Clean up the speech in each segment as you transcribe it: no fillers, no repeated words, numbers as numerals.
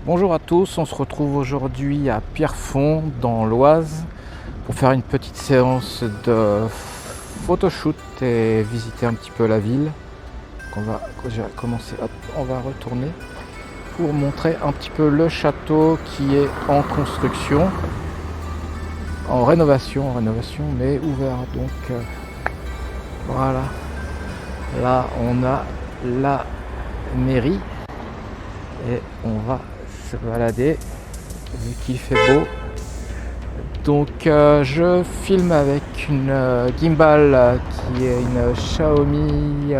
Bonjour à tous, on se retrouve aujourd'hui à Pierrefonds dans l'Oise pour faire une petite séance de photoshoot et visiter un petit peu la ville. Donc on va déjà commencer, hop, on va retourner pour montrer un petit peu le château qui est en construction, en rénovation mais ouvert. Donc voilà, là on a la mairie et on va se balader vu qu'il fait beau. Donc je filme avec une gimbal qui est une Xiaomi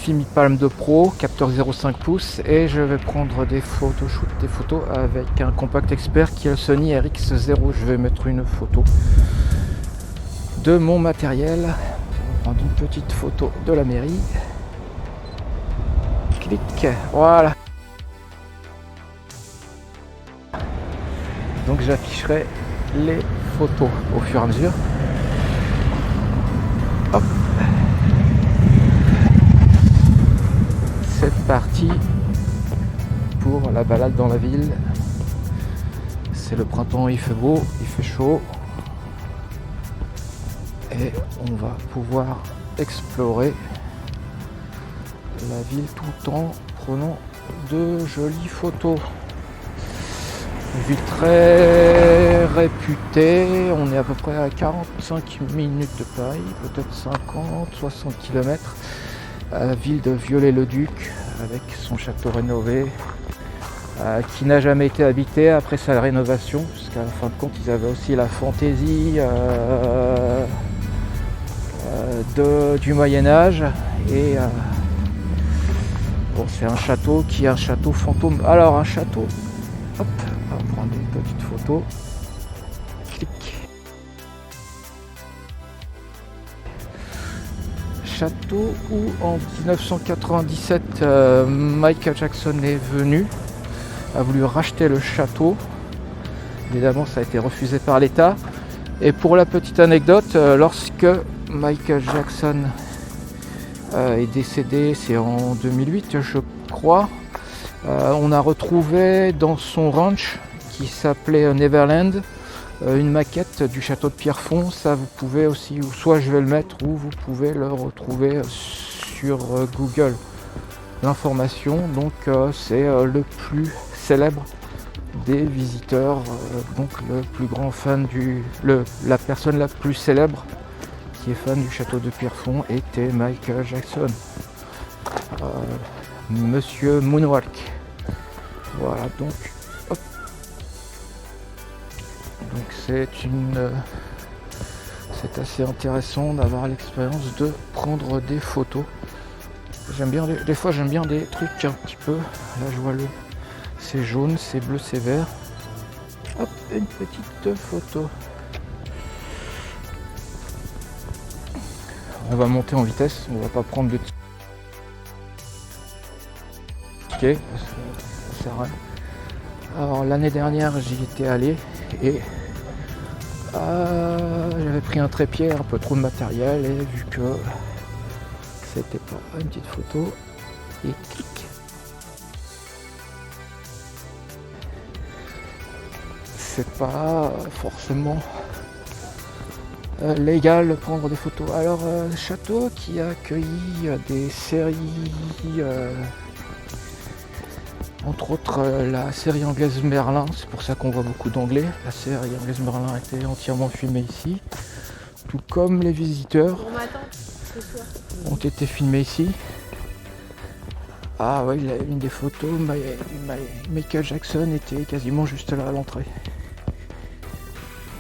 Fimi Palm 2 Pro, capteur 0,5 pouces, et je vais prendre des photos avec un compact expert qui est le Sony RX0. Je vais mettre une photo de mon matériel. On va prendre une petite photo de la mairie. Clic, voilà. Donc j'afficherai les photos au fur et à mesure. Hop. C'est parti pour la balade dans la ville. C'est le printemps, il fait beau, il fait chaud. Et on va pouvoir explorer la ville tout en prenant de jolies photos. Une ville très réputée, on est à peu près à 45 minutes de Paris, peut-être 50, 60 km. À la ville de Viollet-le-Duc, avec son château rénové, qui n'a jamais été habité après sa rénovation, puisqu'à la fin de compte ils avaient aussi la fantaisie du Moyen-Âge. Et bon, c'est un château qui est un château fantôme. Alors un château, hop, on va prendre une petite photo. Clic. Château où en 1997 Michael Jackson est venu, a voulu racheter le château. Évidemment ça a été refusé par l'État. Et pour la petite anecdote, lorsque Michael Jackson est décédé, c'est en 2008 je crois, on a retrouvé dans son ranch qui s'appelait Neverland une maquette du château de Pierrefonds. Ça vous pouvez aussi, ou soit je vais le mettre, ou vous pouvez le retrouver sur Google. L'information, donc c'est le plus célèbre des visiteurs, donc le plus grand fan la personne la plus célèbre qui est fan du château de Pierrefonds était Michael Jackson, Monsieur Moonwalk. Voilà, donc hop. Donc c'est assez intéressant d'avoir l'expérience de prendre des photos. J'aime bien des fois j'aime bien des trucs un petit peu. Là je vois c'est jaune, c'est bleu, c'est vert. Hop, une petite photo. On va monter en vitesse, on va pas prendre de tickets parce que ça sert à rien. Alors l'année dernière j'y étais allé et j'avais pris un trépied, un peu trop de matériel, et vu que c'était pas une petite photo, et clic. C'est pas forcément légal de prendre des photos. Alors le château qui a accueilli des séries, entre autres la série anglaise Merlin, c'est pour ça qu'on voit beaucoup d'anglais. La série anglaise Merlin a été entièrement filmée ici, tout comme les visiteurs ont été filmés ici. Ah ouais, une des photos, Michael Jackson était quasiment juste là à l'entrée.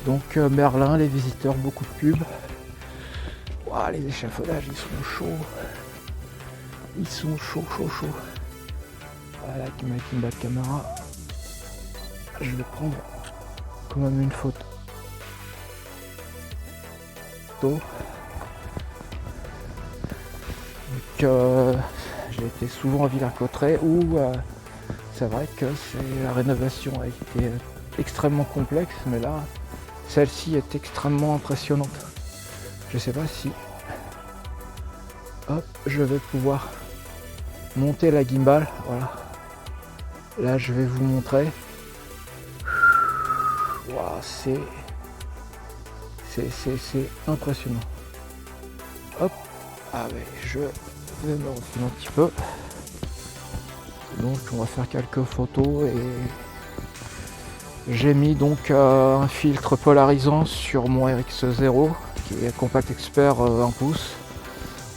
Donc Merlin, les visiteurs, beaucoup de pubs. Wow, les échafaudages, ils sont chauds. Ils sont chauds. Voilà, avec une belle caméra. Je vais prendre quand même une photo. Donc j'ai été souvent à Villers-Cotterêts où c'est vrai que la rénovation a été extrêmement complexe, mais là celle-ci est extrêmement impressionnante. Je sais pas si hop, je vais pouvoir monter la gimbal, voilà. Là je vais vous montrer. Wow, c'est impressionnant. Hop, ah ouais, je vais me refiler un petit peu. Donc on va faire quelques photos et j'ai mis donc un filtre polarisant sur mon RX0 qui est Compact Expert 1 pouce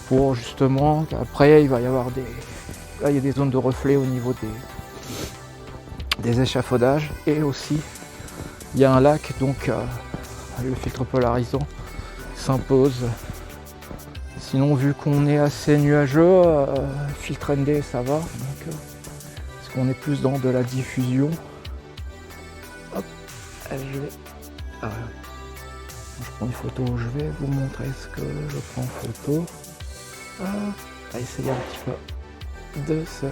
pour justement, après il va y avoir des, là il y a des zones de reflet au niveau des échafaudages et aussi il y a un lac, donc le filtre polarisant s'impose. Sinon vu qu'on est assez nuageux, filtre ND ça va, donc, parce qu'on est plus dans de la diffusion. Hop, je vais... Ah, je prends une photo, je vais vous montrer ce que je prends en photo. On va essayer un petit peu de se...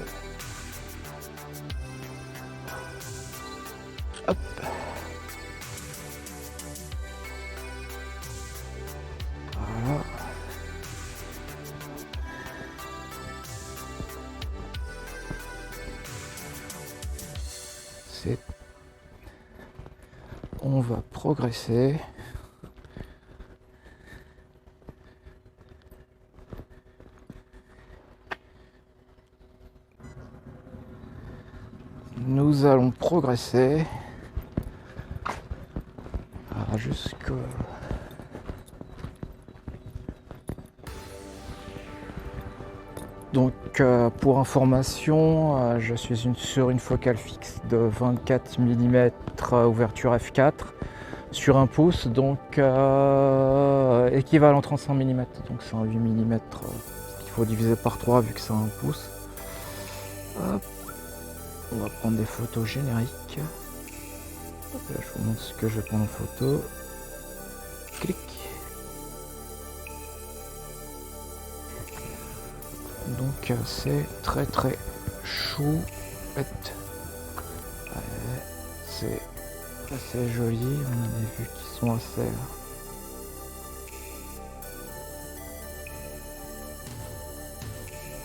Hop. Voilà. C'est... On va progresser. Nous allons progresser jusqu'au... Donc pour information, je suis sur une focale fixe de 24 mm ouverture f4 sur 1 pouce, donc équivalent 35 mm, donc c'est un 8 mm qu'il faut diviser par 3 vu que c'est 1 pouce. Hop. On va prendre des photos génériques. Hop, là, je vous montre ce que je prends en photo. Clic. Donc c'est très chouette. C'est assez joli. On a des vues qui sont assez...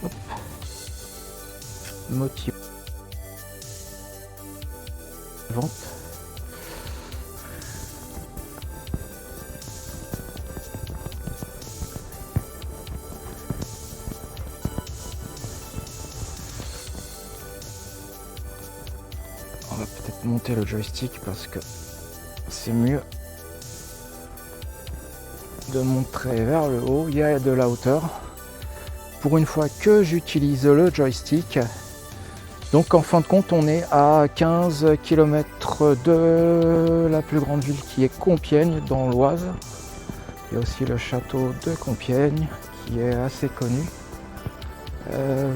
Hop. Motivante. On va peut-être monter le joystick parce que c'est mieux de montrer vers le haut. Il y a de la hauteur. Pour une fois que j'utilise le joystick, donc en fin de compte on est à 15 km de la plus grande ville qui est Compiègne dans l'Oise. Il y a aussi le château de Compiègne qui est assez connu.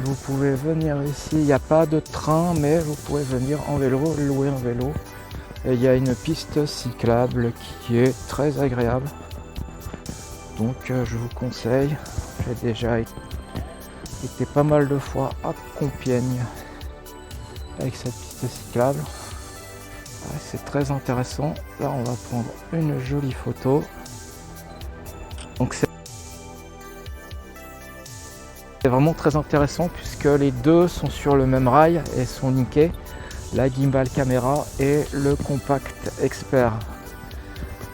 Vous pouvez venir ici, il n'y a pas de train mais vous pouvez venir en vélo, louer un vélo. Et il y a une piste cyclable qui est très agréable. Donc je vous conseille, j'ai déjà été pas mal de fois à Compiègne avec cette piste cyclable. C'est très intéressant. Là on va prendre une jolie photo. Donc c'est vraiment très intéressant puisque les deux sont sur le même rail et sont linkés, la gimbal caméra et le Compact Expert.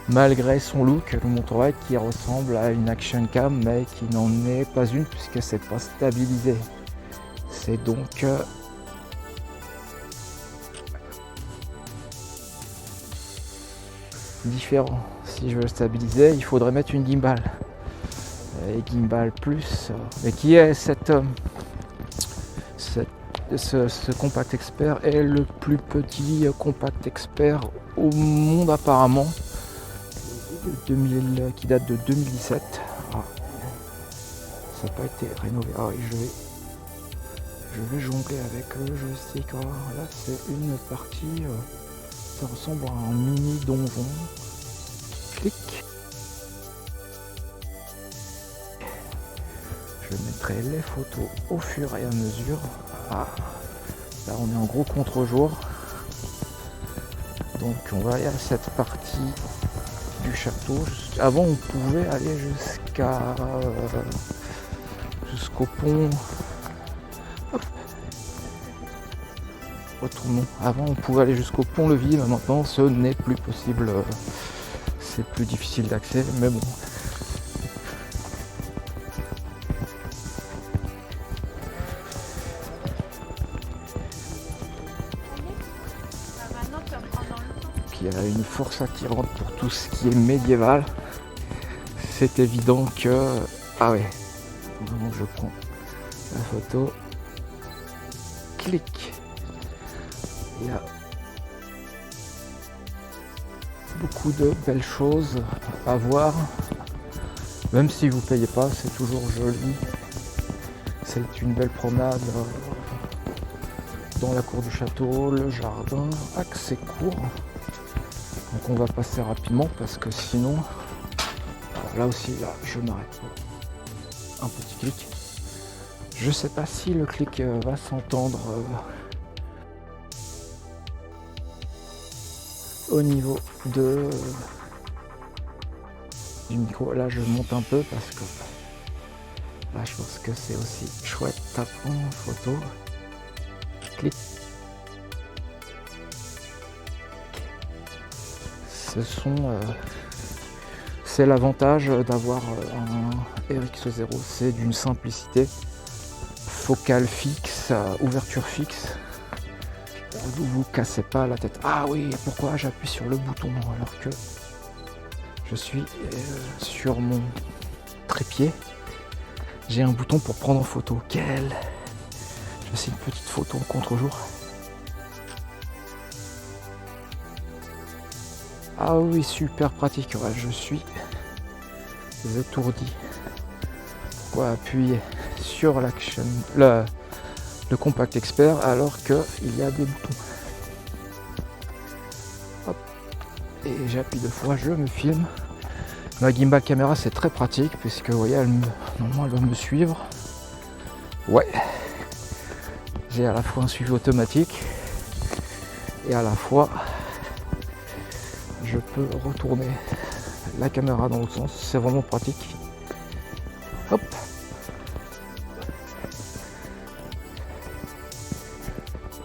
Malgré son look, je vous montrerai qui ressemble à une action cam mais qui n'en est pas une puisque c'est pas stabilisé. C'est donc différent. Si je veux le stabiliser, il faudrait mettre une gimbal. Et gimbal plus, mais qui est ce Compact Expert est le plus petit Compact Expert au monde apparemment, qui date de 2017. Ça n'a pas été rénové. Je vais jongler avec le joystick. Là c'est une partie, ça ressemble à un mini donjon. Clic. Je mettrai les photos au fur et à mesure. Là on est en gros contre-jour. Donc on va aller à cette partie du château. Avant on pouvait aller jusqu'au pont. Hop. retournons. Avant on pouvait aller jusqu'au pont-levis, mais maintenant ce n'est plus possible. C'est plus difficile d'accès, mais bon. Il y a une force attirante pour tout ce qui est médiéval. C'est évident que... Ah ouais, donc je prends la photo. Clic. Il y a beaucoup de belles choses à voir. Même si vous payez pas, c'est toujours joli. C'est une belle promenade dans la cour du château, le jardin, accès court. Donc on va passer rapidement parce que sinon, alors là aussi, là, je m'arrête. Un petit clic. Je sais pas si le clic va s'entendre au niveau du micro. Là, je monte un peu parce que là, je pense que c'est aussi chouette à prendre en photo. Clic. C'est l'avantage d'avoir un RX0, c'est d'une simplicité, focale fixe, ouverture fixe, vous vous cassez pas la tête. Ah oui, pourquoi j'appuie sur le bouton alors que je suis sur mon trépied, j'ai un bouton pour prendre en photo. Je fais une petite photo en contre-jour. Ah oui, super pratique, ouais, je suis étourdi. Pourquoi appuyer sur l'action, le compact expert alors qu'il y a des boutons. Hop. Et j'appuie 2 fois, je me filme. Ma gimbal caméra c'est très pratique puisque vous voyez, normalement elle va me suivre. Ouais. J'ai à la fois un suivi automatique et à la fois je peux retourner la caméra dans l'autre sens, c'est vraiment pratique. Hop.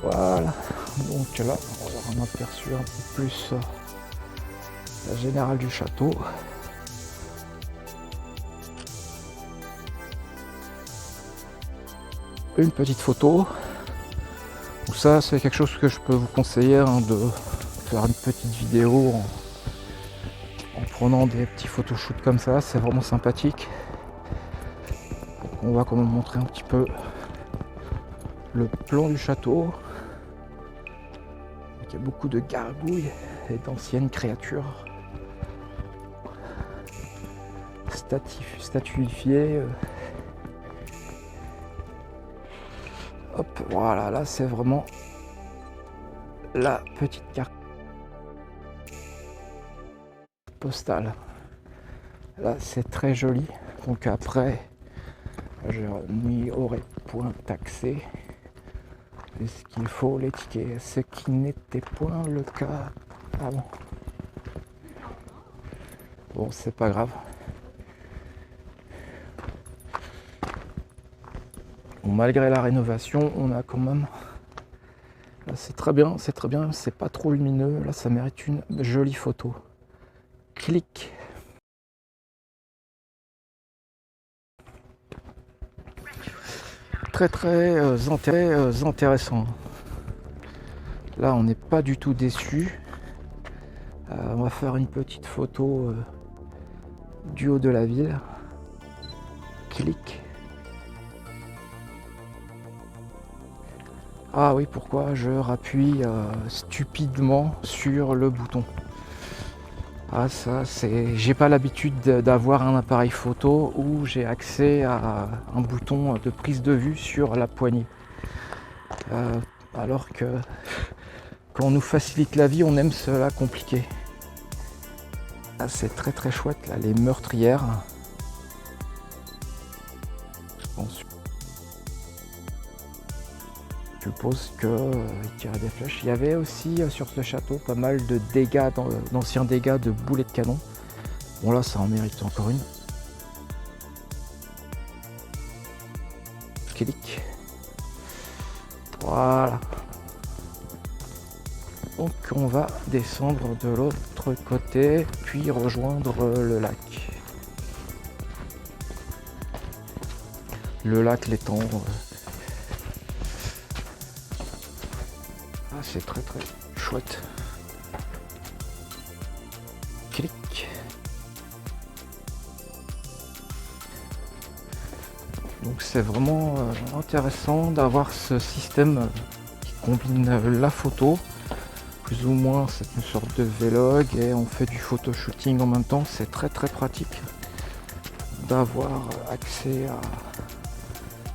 Voilà, donc là on va avoir un aperçu un peu plus la générale du château. Une petite photo. Donc ça c'est quelque chose que je peux vous conseiller, hein, de faire une petite vidéo en prenant des petits photoshoots comme ça, c'est vraiment sympathique. Donc on va quand même montrer un petit peu le plan du château. Donc il y a beaucoup de gargouilles et d'anciennes créatures statuifiées. Hop, voilà, là c'est vraiment la petite carte postale. Là c'est très joli. Donc après je n'y aurais point taxé puisqu'il faut les tickets, ce qui n'était point le cas avant. Bon, c'est pas grave. Bon, malgré la rénovation, on a quand même... Là, c'est très bien, c'est pas trop lumineux. Là, ça mérite une jolie photo. Clic. Très intéressant. Là, on n'est pas du tout déçu. On va faire une petite photo du haut de la ville. Clic. Ah oui, pourquoi je rappuie stupidement sur le bouton. Ah ça, j'ai pas l'habitude d'avoir un appareil photo où j'ai accès à un bouton de prise de vue sur la poignée. Alors que quand on nous facilite la vie, on aime cela compliqué. Ah, c'est très chouette là, les meurtrières. Je suppose qu'il tirait des flèches. Il y avait aussi sur ce château pas mal de dégâts, d'anciens dégâts de boulets de canon. Bon là ça en mérite encore une. Clic. Voilà. Donc on va descendre de l'autre côté, puis rejoindre le lac. Le lac, l'étang. Ah, c'est très très chouette. Clic. Donc c'est vraiment intéressant d'avoir ce système qui combine la photo, plus ou moins c'est une sorte de vlog et on fait du photoshooting en même temps. C'est très très pratique d'avoir accès à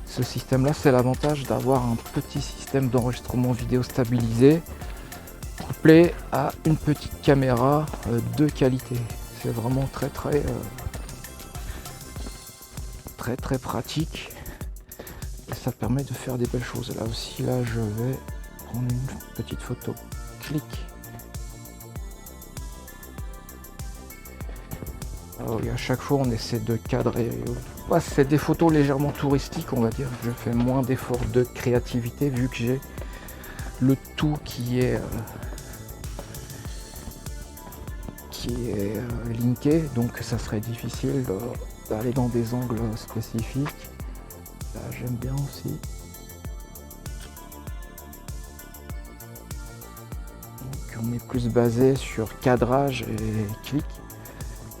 ce système là. C'est l'avantage d'avoir un petit système d'enregistrement vidéo stabilisé couplé à une petite caméra de qualité. C'est vraiment très pratique et ça permet de faire des belles choses. Là aussi, là je vais prendre une petite photo. Clic. Alors, à chaque fois on essaie de cadrer. C'est des photos légèrement touristiques, on va dire. Je fais moins d'efforts de créativité vu que j'ai le tout qui est linké, donc ça serait difficile d'aller dans des angles spécifiques. Là j'aime bien aussi. Donc on est plus basé sur cadrage et clic.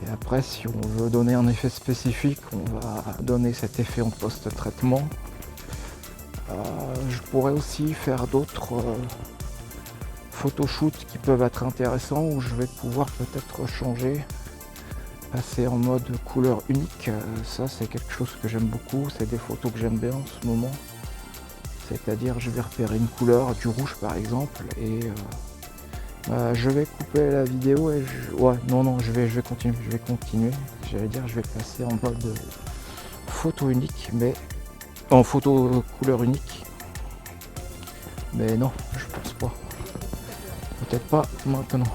Et après, si on veut donner un effet spécifique, on va donner cet effet en post-traitement. Je pourrais aussi faire d'autres photoshoots qui peuvent être intéressants, où je vais pouvoir peut-être changer, passer en mode couleur unique. Ça, c'est quelque chose que j'aime beaucoup. C'est des photos que j'aime bien en ce moment. C'est-à-dire, je vais repérer une couleur, du rouge par exemple, et je vais couper la vidéo et je vais continuer. J'allais dire, je vais passer en mode photo unique, mais en photo couleur unique. Mais non, je pense pas. Peut-être pas maintenant.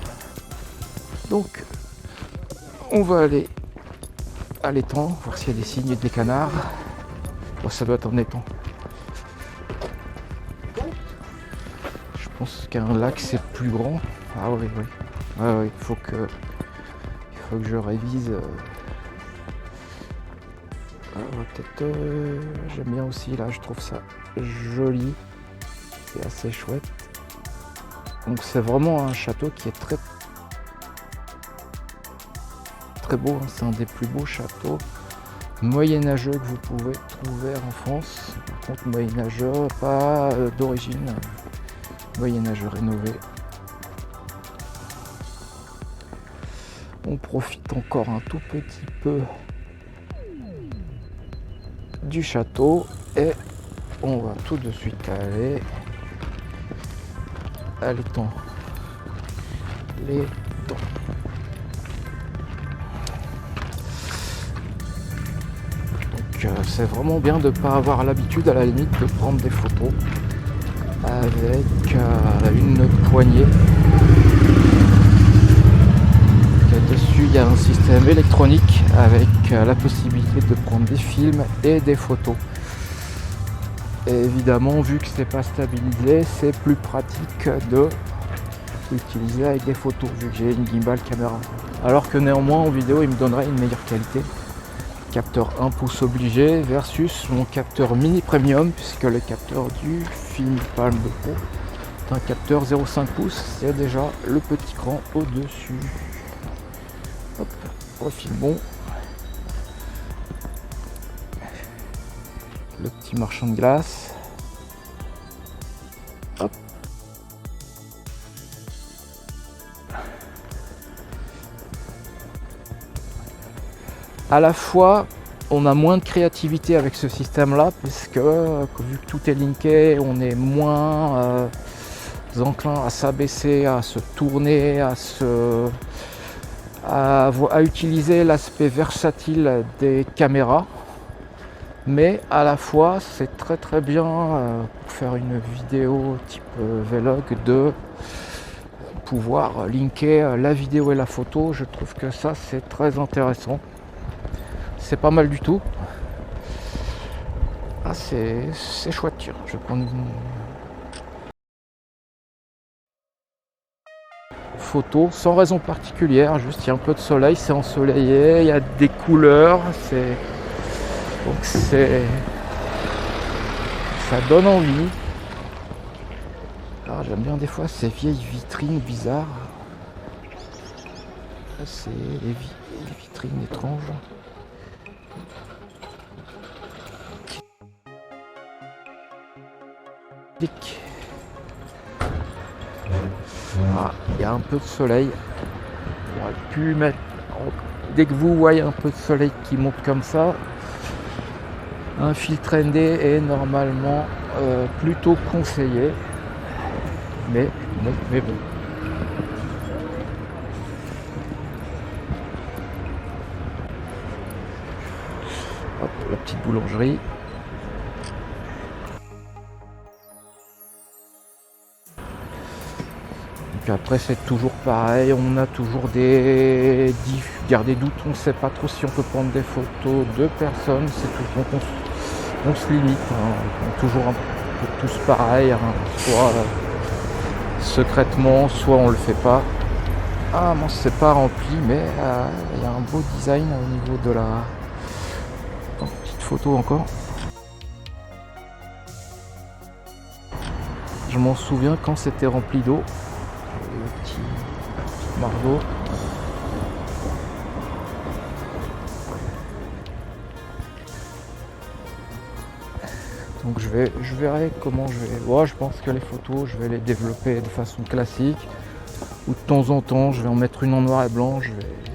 Donc, on va aller à l'étang, voir s'il y a des cygnes et des canards. Bon, ça doit être un étang. Je pense qu'un lac c'est plus grand. Ah oui, oui. Ouais, il faut que je révise. Peut-être. J'aime bien aussi là, je trouve ça joli. C'est assez chouette. Donc c'est vraiment un château qui est très beau. Hein. C'est un des plus beaux châteaux moyenâgeux que vous pouvez trouver en France. Par contre, moyenâgeux, pas d'origine. Moyenâgeux rénové. On profite encore un tout petit peu du château et on va tout de suite aller à l'étang. Donc c'est vraiment bien de ne pas avoir l'habitude à la limite de prendre des photos avec une poignée. Dessus il y a un système électronique avec la possibilité de prendre des films et des photos. Et évidemment, vu que c'est pas stabilisé, c'est plus pratique de l'utiliser avec des photos vu que j'ai une gimbal caméra. Alors que néanmoins en vidéo il me donnerait une meilleure qualité. Capteur 1 pouce obligé versus mon capteur mini premium, puisque le capteur du film Palm de Pro est un capteur 0,5 pouces, c'est déjà le petit cran au-dessus. Hop, profil bon. Le petit marchand de glace. Hop. À la fois, on a moins de créativité avec ce système-là, puisque vu que tout est linké, on est moins enclin à s'abaisser, à se tourner, à utiliser l'aspect versatile des caméras. Mais à la fois, c'est très bien pour faire une vidéo type vlog de pouvoir linker la vidéo et la photo. Je trouve que ça, c'est très intéressant. C'est pas mal du tout. Ah, c'est chouette. Je vais prendre une... photo sans raison particulière, juste il y a un peu de soleil, c'est ensoleillé, il y a des couleurs, donc ça donne envie. Alors j'aime bien des fois ces vieilles vitrines bizarres. Là, c'est les vitrines étranges. Ah, il y a un peu de soleil. On aurait pu mettre. Dès que vous voyez un peu de soleil qui monte comme ça, un filtre ND est normalement plutôt conseillé. Mais bon. Hop, la petite boulangerie. Donc après c'est toujours pareil, on a toujours des doutes, on ne sait pas trop si on peut prendre des photos de personnes, c'est tout, donc on se limite, hein. On est toujours un peu tous pareil, hein. Soit secrètement, soit on le fait pas. Ah non, c'est pas rempli, mais il y a un beau design au niveau de la petite photo encore. Je m'en souviens quand c'était rempli d'eau, le petit mar d'eau. Donc je verrai comment je vais. Ouais, je pense que les photos, je vais les développer de façon classique. Ou de temps en temps, je vais en mettre une en noir et blanc.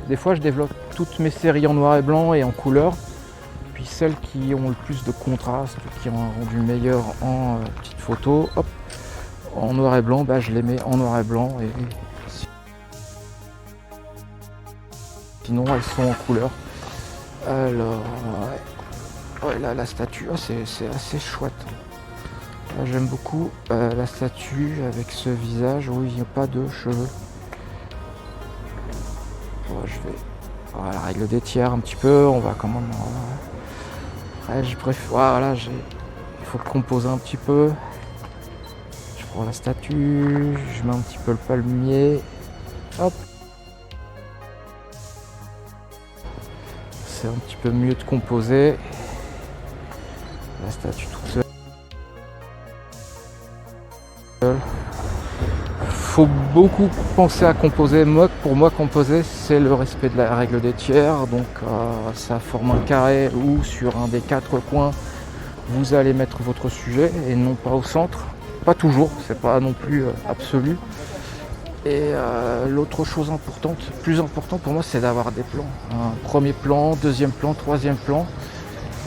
Des fois, je développe toutes mes séries en noir et blanc et en couleur. Puis celles qui ont le plus de contraste, qui ont un rendu meilleur en petite photo, hop, en noir et blanc, bah, je les mets en noir et blanc. Et sinon, elles sont en couleur. Alors, ouais, là, la statue, c'est assez chouette. Là, j'aime beaucoup la statue avec ce visage où il n'y a pas de cheveux. Je vais la règle des tiers un petit peu, on va quand même. Après, je préfère. Voilà, il faut composer un petit peu. Je prends la statue, je mets un petit peu le palmier. Hop. C'est un petit peu mieux de composer. La statue toute seule. Faut beaucoup penser à composer. Pour moi, composer, c'est le respect de la règle des tiers. Donc, ça forme un carré où sur un des 4 coins, vous allez mettre votre sujet et non pas au centre. Pas toujours, c'est pas non plus absolu. Et l'autre chose importante, plus important pour moi, c'est d'avoir des plans. Un premier plan, deuxième plan, troisième plan.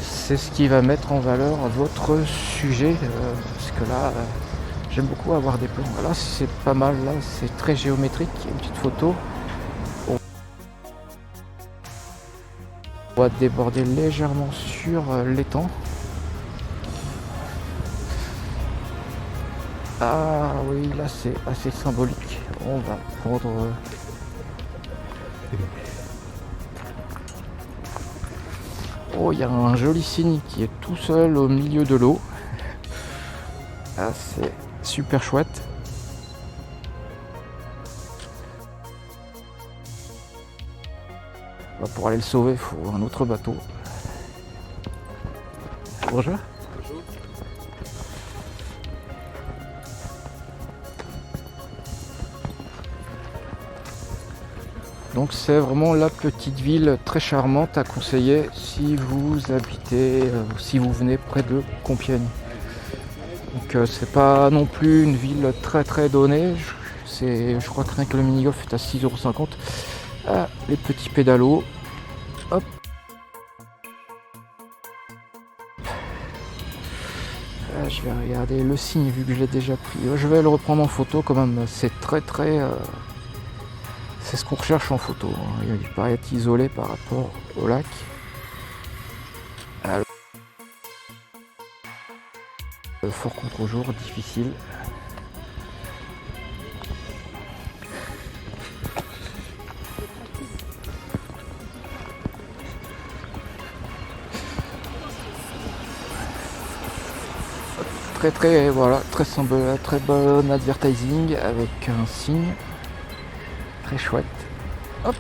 C'est ce qui va mettre en valeur votre sujet. Parce que là, j'aime beaucoup avoir des plans. Là, c'est pas mal. Là, c'est très géométrique. Une petite photo. On va déborder légèrement sur l'étang. Ah oui, là, c'est assez symbolique. On va prendre. Oh, il y a un joli cygne qui est tout seul au milieu de l'eau. Ah, c'est super chouette. Bah, pour aller le sauver, il faut un autre bateau. Bonjour. Bonjour. Donc c'est vraiment la petite ville très charmante à conseiller si vous habitez, si vous venez près de Compiègne. Donc c'est pas non plus une ville très très donnée. Je crois que rien que le mini-golf est à 6,50 €. Ah, les petits pédalos. Hop. Ah, je vais regarder le signe vu que je l'ai déjà pris. Je vais le reprendre en photo quand même. C'est très très... c'est ce qu'on recherche en photo. Il paraît être isolé par rapport au lac. Alors, fort contre-jour, difficile. Très voilà, très bon advertising avec un signe. très chouette. Hop.